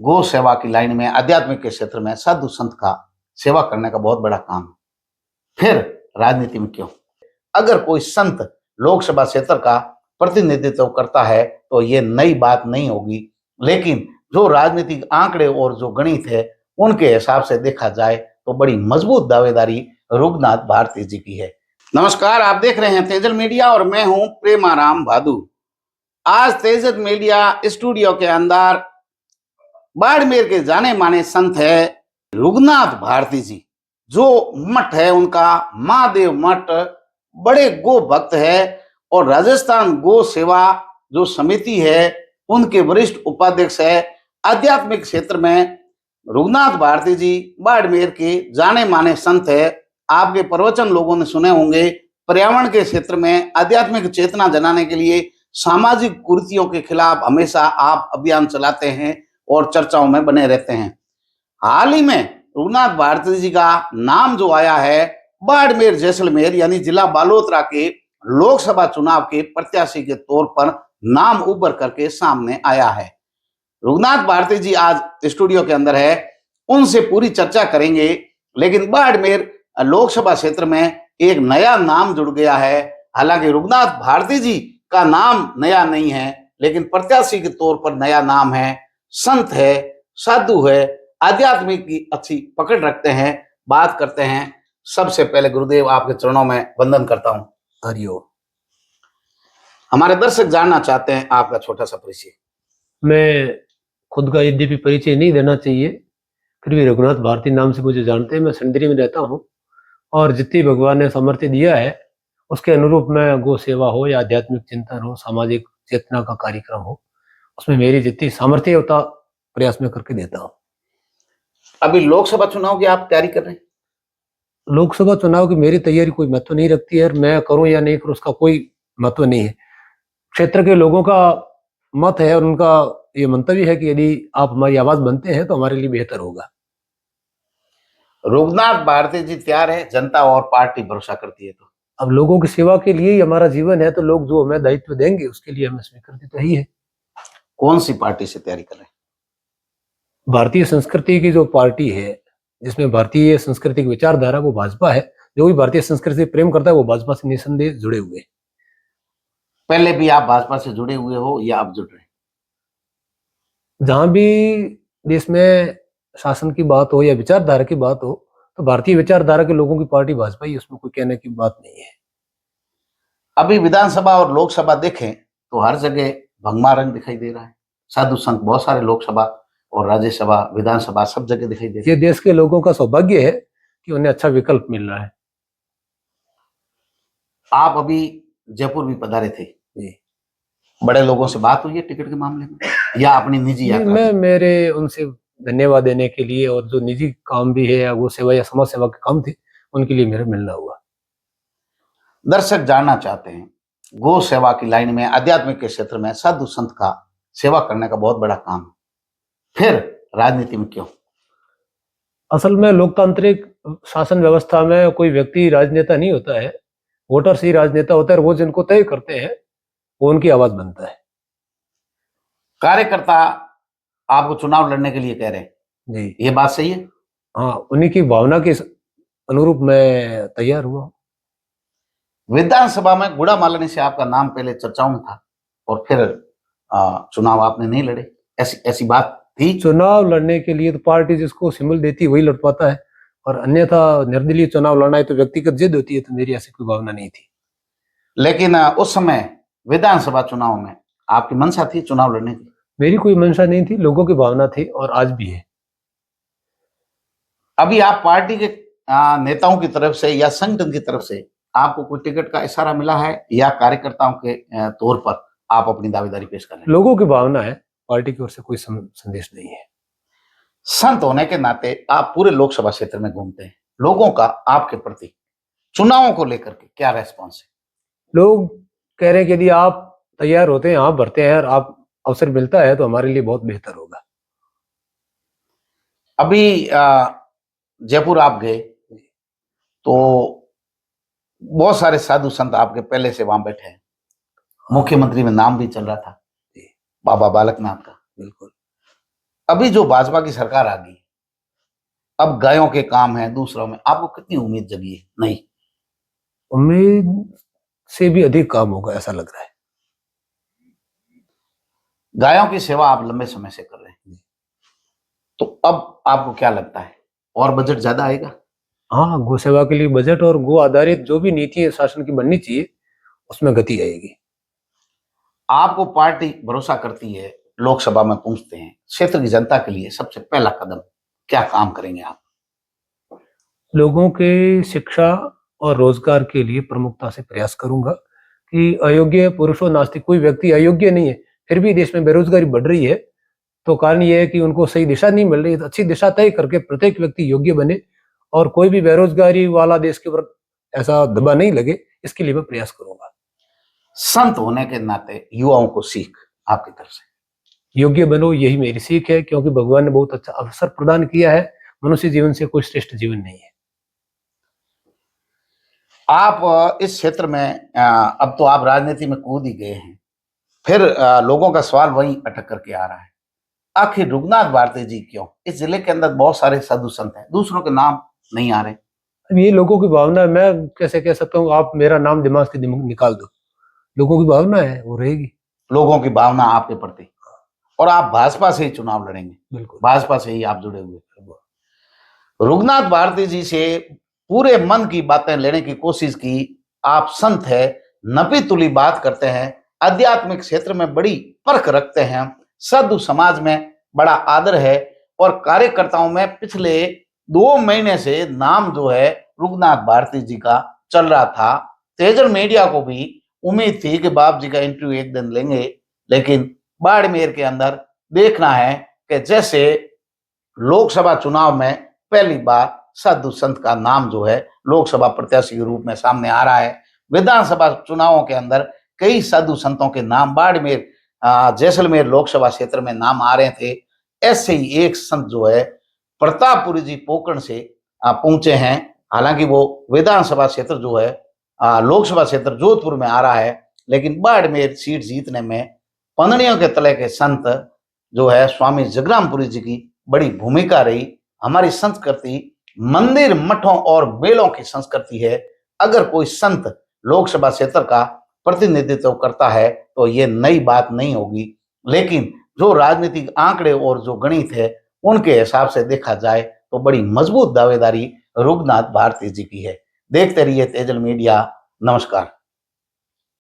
गो सेवा की लाइन में, आध्यात्मिक के क्षेत्र में साधु संत का सेवा करने का बहुत बड़ा काम है। फिर राजनीति में क्यों? अगर कोई संत लोकसभा क्षेत्र का प्रतिनिधित्व करता है तो ये नई बात नहीं होगी, लेकिन जो राजनीतिक आंकड़े और जो गणित है उनके हिसाब से देखा जाए तो बड़ी मजबूत दावेदारी रघुनाथ भारती जी की है। नमस्कार, आप देख रहे हैं तेजल मीडिया और मैं हूं प्रेमाराम भादु। आज तेजल मीडिया स्टूडियो के अंदर बाड़मेर के जाने माने संत है रघुनाथ भारती जी। जो मठ है उनका महादेव मठ, बड़े गो भक्त है और राजस्थान गो सेवा जो समिति है उनके वरिष्ठ उपाध्यक्ष है। आध्यात्मिक क्षेत्र में रघुनाथ भारती जी बाड़मेर के जाने माने संत है। आपके प्रवचन लोगों ने सुने होंगे। पर्यावरण के क्षेत्र में आध्यात्मिक चेतना जगाने के लिए, सामाजिक कुरीतियों के खिलाफ हमेशा आप अभियान चलाते हैं और चर्चाओं में बने रहते हैं। हाल ही में रघुनाथ भारती जी का नाम जो आया है बाड़मेर जैसलमेर यानी जिला बालोतरा के लोकसभा चुनाव के प्रत्याशी के तौर पर नाम उभर करके सामने आया है। रघुनाथ भारती जी आज स्टूडियो के अंदर है, उनसे पूरी चर्चा करेंगे। लेकिन बाड़मेर लोकसभा क्षेत्र में एक नया नाम जुड़ गया है। हालांकि रघुनाथ भारती जी का नाम नया नहीं है, लेकिन प्रत्याशी के तौर पर नया नाम है। संत है, साधु है, आध्यात्मिक की अच्छी पकड़ रखते हैं। बात करते हैं। सबसे पहले गुरुदेव आपके चरणों में वंदन करता हूं। हरिओम। हमारे दर्शक जानना चाहते हैं आपका छोटा सा परिचय। मैं खुद का यद्यपि परिचय नहीं देना चाहिए, फिर भी रघुनाथ भारती नाम से मुझे जानते हैं। मैं संडरी में रहता हूँ और जितनी भगवान ने सामर्थ्य दिया है उसके अनुरूप मैं गो सेवा हो या आध्यात्मिक चिंतन हो, सामाजिक चेतना का कार्यक्रम हो, उसमें मेरी जितनी सामर्थ्य होता प्रयास में करके देता हूँ। अभी लोकसभा चुनाव की आप तैयारी कर रहे हैं? लोकसभा चुनाव की मेरी तैयारी कोई महत्व नहीं रखती है। मैं करूं या नहीं करूं उसका कोई महत्व नहीं है। क्षेत्र के लोगों का मत है और उनका ये मंतव्य है कि यदि आप हमारी आवाज बनते हैं तो हमारे लिए बेहतर होगा। रघुनाथ भारती जी तैयार है, जनता और पार्टी भरोसा करती है तो? अब लोगों की सेवा के लिए ही हमारा जीवन है, तो लोग जो हमें दायित्व देंगे उसके लिए हमें स्वीकृति तो ही है। कौन सी पार्टी से तैयारी कर रहे हैं? भारतीय संस्कृति की जो पार्टी है, जिसमें भारतीय संस्कृति की विचारधारा, वो भाजपा है। जो भी भारतीय संस्कृति से प्रेम करता है वो भाजपा से निसंदेह जुड़े हुए हैं। पहले भी आप भाजपा से जुड़े हुए हो या अब जुड़ रहे हैं? जहां भी देश में शासन की बात हो या विचारधारा की बात हो तो भारतीय विचारधारा के लोगों की पार्टी भाजपा ही, उसमें कोई कहने की बात नहीं है। अभी विधानसभा और लोकसभा देखें तो हर जगह भगवा रंग दिखाई दे रहा है। साधु संत बहुत सारे लोकसभा और राज्यसभा, विधानसभा सब जगह दिखाई दे रहे ये हैं। देश के लोगों का सौभाग्य है कि उन्हें अच्छा विकल्प मिल रहा है। आप अभी जयपुर भी पधारे थे, बड़े लोगों से बात हुई है टिकट के मामले में या अपनी निजी यात्रा? मैं मेरे उनसे धन्यवाद देने के लिए और जो निजी काम भी है या वो सेवा या समाज सेवा के काम थे उनके लिए मेरा मिलना हुआ। दर्शक जानना चाहते हैं, गो सेवा की लाइन में, आध्यात्मिक के क्षेत्र में साधु संत का सेवा करने का बहुत बड़ा काम है। फिर राजनीति में क्यों? असल में लोकतांत्रिक शासन व्यवस्था में कोई व्यक्ति राजनेता नहीं होता है, वोटर्स ही राजनेता होता है। और वो जिनको तय करते हैं वो उनकी आवाज बनता है। कार्यकर्ता आपको चुनाव लड़ने के लिए कह रहे हैं जी, ये बात सही है? हाँ, उन्हीं की भावना के अनुरूप मैं तैयार हुआ। विधानसभा में गुड़ा मालनी से आपका नाम पहले चर्चाओं में था और फिर चुनाव आपने नहीं लड़े, ऐसी ऐसी बात थी? चुनाव लड़ने के लिए तो पार्टी जिसको सिंबल देती है वही लड़ पाता है, और अन्यथा निर्दलीय चुनाव लड़ना है तो व्यक्तिगत जिद होती है। तो मेरी ऐसी कोई भावना नहीं थी। लेकिन उस समय विधानसभा चुनाव में आपकी मंशा थी चुनाव लड़ने की? मेरी कोई मंशा नहीं थी, लोगों की भावना थी और आज भी है। अभी आप पार्टी के नेताओं की तरफ से या संगठन की तरफ से आपको कोई टिकट का इशारा मिला है या कार्यकर्ताओं के तौर पर आप अपनी दावेदारी पेश कर रहे हैं? लोगों की भावना है, पार्टी की ओर से कोई संदेश नहीं है। संत होने के नाते आप पूरे लोकसभा क्षेत्र में घूमते हैं, लोगों का आपके प्रति चुनावों को लेकर के क्या रेस्पॉन्स है? लोग कह रहे हैं कि यदि आप तैयार होते हैं, आप भरते हैं और आप अवसर मिलता है तो हमारे लिए बहुत बेहतर होगा। अभी जयपुर आप गए तो बहुत सारे साधु संत आपके पहले से वहां बैठे हैं। मुख्यमंत्री में नाम भी चल रहा था बाबा बालकनाथ का। बिल्कुल। अभी जो भाजपा की सरकार आ गई, अब गायों के काम है दूसरों में, आपको कितनी उम्मीद जगी है? नहीं, उम्मीद से भी अधिक काम होगा ऐसा लग रहा है। गायों की सेवा आप लंबे समय से कर रहे हैं, तो अब आपको क्या लगता है और बजट ज्यादा आएगा? हाँ, गौ सेवा के लिए बजट और गो आधारित जो भी नीति शासन की बननी चाहिए उसमें गति आएगी। आपको पार्टी भरोसा करती है, लोकसभा में पूछते हैं, क्षेत्र की जनता के लिए सबसे पहला कदम क्या काम करेंगे आप? लोगों के शिक्षा और रोजगार के लिए प्रमुखता से प्रयास करूंगा कि अयोग्य पुरुषों नास्तिक कोई व्यक्ति अयोग्य नहीं है, फिर भी देश में बेरोजगारी बढ़ रही है, तो कारण यह है कि उनको सही दिशा नहीं मिल रही। तो अच्छी दिशा तय करके प्रत्येक व्यक्ति योग्य बने और कोई भी बेरोजगारी वाला देश के ऊपर ऐसा दबा नहीं लगे, इसके लिए मैं प्रयास करूंगा। संत होने के नाते युवाओं को सीख आपकी तरफ से? योग्य बनो, यही मेरी सीख है, क्योंकि भगवान ने बहुत अच्छा अवसर प्रदान किया है। मनुष्य जीवन से कोई श्रेष्ठ जीवन नहीं है। आप इस क्षेत्र में अब तो आप राजनीति में कूद ही गए हैं, फिर लोगों का सवाल वहीं अटक करके आ रहा है, आखिर रघुनाथ भारती जी क्यों? इस जिले के अंदर बहुत सारे साधु संत हैं, दूसरों के नाम नहीं आ रहे। अब ये लोगों की भावना है, मैं कैसे कह सकता हूँ आप मेरा नाम दिमाग से निकाल दो। लोगों की भावना है, वो रहेगी। लोगों की भावना आपके प्रति, और आप भाजपा से ही चुनाव लड़ेंगे? बिल्कुल, भाजपा से ही आप जुड़े हुए। रघुनाथ भारती जी से पूरे मन की बातें लेने की कोशिश की। आप संत है, नपी तुली बात करते हैं, आध्यात्मिक क्षेत्र में बड़ी परख रखते हैं, साधु समाज में बड़ा आदर है, और कार्यकर्ताओं में पिछले 2 महीने से नाम जो है रघुनाथ भारती जी का चल रहा था। तेजल मीडिया को भी उम्मीद थी कि बाप जी का इंटरव्यू एक दिन लेंगे, लेकिन बाड़मेर के अंदर देखना है कि जैसे लोकसभा चुनाव में पहली बार साधु संत का नाम जो है लोकसभा प्रत्याशी के रूप में सामने आ रहा है, विधानसभा चुनावों के अंदर कई साधु संतों के नाम बाड़मेर जैसलमेर लोकसभा क्षेत्र में नाम आ रहे थे। ऐसे ही एक संत जो है प्रतापपुरी जी पोकरण से पहुंचे हैं। हालांकि वो विधानसभा क्षेत्र जो है लोकसभा क्षेत्र जोधपुर में आ रहा है, लेकिन बाड़मेर सीट जीतने में पंदनियों के तले के संत जो है स्वामी जगरामपुरी जी की बड़ी भूमिका रही। हमारी संस्कृति मंदिर मठों और बेलों की संस्कृति है। अगर कोई संत लोकसभा क्षेत्र का प्रतिनिधित्व करता है तो ये नई बात नहीं होगी, लेकिन जो राजनीतिक आंकड़े और जो गणित है उनके हिसाब से देखा जाए तो बड़ी मजबूत दावेदारी रघुनाथ भारती जी की है। देखते रहिए तेजल मीडिया। नमस्कार।